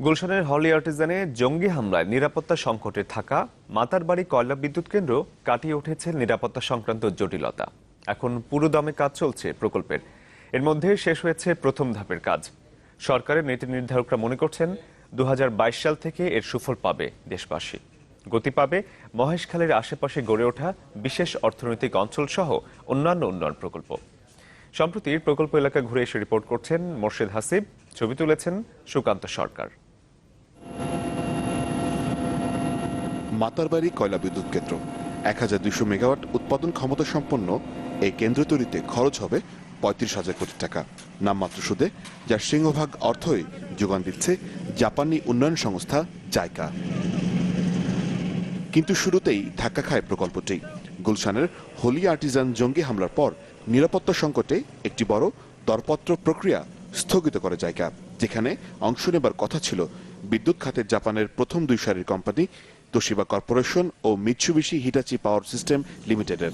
গুলশানের হলি আর্টিজানে জঙ্গি হামলায় নিরাপত্তা সংকটে থাকা মাতারবাড়ি কয়লা বিদ্যুৎ কেন্দ্র কাটিয়ে উঠেছে নিরাপত্তা সংক্রান্ত জটিলতা। এখন পুরো দমে কাজ চলছে প্রকল্পের। এর মধ্যে শেষ হয়েছে প্রথম ধাপের কাজ। সরকারের নীতি নির্ধারকরা মনে করছেন 2022 সাল থেকে এর সুফল পাবে দেশবাসী। গতি পাবে মহেশখালীর আশেপাশে গড়ে ওঠা বিশেষ অর্থনৈতিক অঞ্চল সহ অন্যান্য উন্নয়ন প্রকল্প। সম্প্রতি প্রকল্প এলাকা ঘুরে এসে রিপোর্ট করছেন মোর্শেদ হাসিব, ছবি তুলেছেন সুকান্ত সরকার। মাতারবাড়ি কয়লা বিদ্যুৎ কেন্দ্র 1200 মেগাওয়াট উৎপাদন ক্ষমতা সম্পন্ন এই কেন্দ্র তৈরিতে খরচ হবে 35,000 কোটি টাকা নামমাত্র সুদে, যার সিংহভাগ অর্থই যোগান দিচ্ছে জাপানি উন্নয়ন সংস্থা জাইকা। কিন্তু শুরুতেই ধাক্কা খায় প্রকল্পটি। গুলশানের হোলি আর্টিজান জঙ্গি হামলার পর নিরাপত্তা সংকটে একটি বড় দরপত্র প্রক্রিয়া স্থগিত করে জাইকা, যেখানে অংশ নেবার কথা ছিল বিদ্যুৎ খাতের জাপানের প্রথম 2 সারির কোম্পানি তোশিবা কর্পোরেশন ও মিৎসুবিশি হিটাচি পাওয়ার সিস্টেম লিমিটেডের।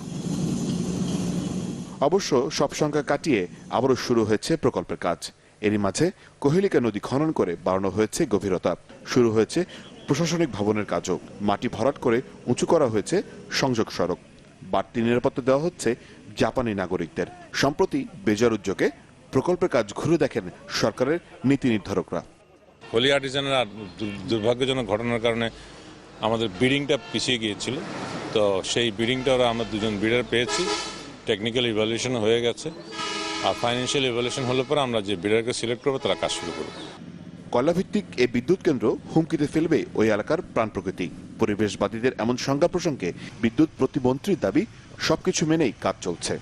অবশ্য সব সংখ্যা কাটিয়ে আবারও শুরু হয়েছে প্রকল্পের কাজ। এরই মাঝে কোহেলিকা নদী খনন করে বাড়ানো হয়েছে গভীরতা, শুরু হয়েছে প্রশাসনিক ভবনের কাজও, মাটি ভরাট করে উঁচু করা হয়েছে সংযোগ সড়ক, বাড়তি নিরাপত্তা দেওয়া হচ্ছে জাপানি নাগরিকদের। সম্প্রতি বেজার উদ্যোগে প্রকল্পের কাজ ঘুরে দেখেন সরকারের নীতি নির্ধারকরা। হোলি আর্টিজানের দুর্ভাগ্যজনক ঘটনার কারণে আমাদের বিডিংটা পিছিয়ে গিয়েছিল, তো সেই বিডিংটা আমরা 2জন বিডার পেয়েছি। টেকনিক্যাল ইভ্যালুয়েশন হয়ে গেছে, আর ফাইন্যান্সিয়াল ইভ্যালুয়েশন হলে পরে আমরা যে বিডারকে সিলেক্ট করবো তারা কাজ শুরু করবো। কয়লাভিত্তিক এই বিদ্যুৎ কেন্দ্র হুমকিতে ফেলবে ওই এলাকার প্রাণ প্রকৃতি। পরিবেশবাদীদের এমন সংজ্ঞা প্রসঙ্গে বিদ্যুৎ প্রতিমন্ত্রীর দাবি, সবকিছু মেনেই কাজ চলছে।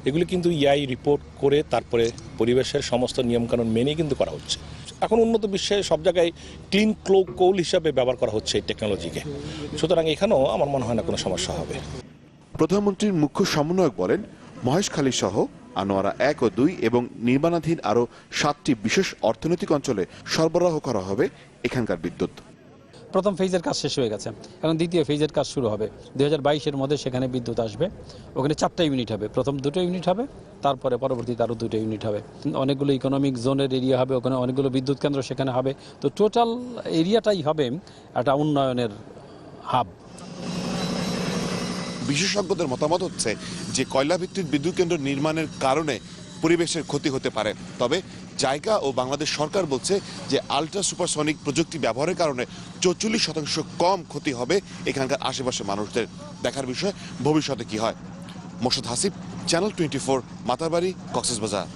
এগুলি কিন্তু ইআই রিপোর্ট করে তারপরে পরিবেশের সমস্ত নিয়মকানুন মেনেই কিন্তু করা হচ্ছে। এখন উন্নত বিশ্বে সব জায়গায় ক্লিন কোল হিসাবে ব্যবহার করা হচ্ছে এই টেকনোলজিকে, সুতরাং এখানেও আমার মনে হয় না কোনো সমস্যা হবে। প্রধানমন্ত্রীর মুখ্য সমন্বয়ক বলেন, মহেশখালী সহ আনোয়ারা 1 ও 2 এবং নির্মাণাধীন আরও 7টি বিশেষ অর্থনৈতিক অঞ্চলে সরবরাহ করা হবে এখানকার বিদ্যুৎ। প্রথম ফেজের কাজ শেষ হয়ে গেছে, এখন দ্বিতীয় ফেজের কাজ শুরু হবে। 2022-এর মধ্যে সেখানে বিদ্যুৎ আসবে। ওখানে 4টা ইউনিট হবে, প্রথম 2টো ইউনিট হবে, তারপরে পরবর্তীতে আরও 2টো ইউনিট হবে। অনেকগুলো ইকোনমিক জোনের এরিয়া হবে, ওখানে অনেকগুলো বিদ্যুৎ কেন্দ্র সেখানে হবে। তো টোটাল এরিয়াটাই হবে একটা উন্নয়নের হাব। বিশেষজ্ঞদের মতামত হচ্ছে যে কয়লা ভিত্তিক বিদ্যুৎ কেন্দ্র নির্মাণের কারণে পরিবেশের ক্ষতি হতে পারে, তবে জায়গা ও বাংলাদেশ সরকার বলছে যে আল্ট্রা সুপারসনিক প্রযুক্তি ব্যবহারের কারণে 44% কম ক্ষতি হবে এখানকার আশেপাশে মানুষদের। দেখার বিষয় ভবিষ্যতে কি হয়। মোর্শেদ হাসিব, চ্যানেল 24, মাতারবাড়ি, কক্সবাজার।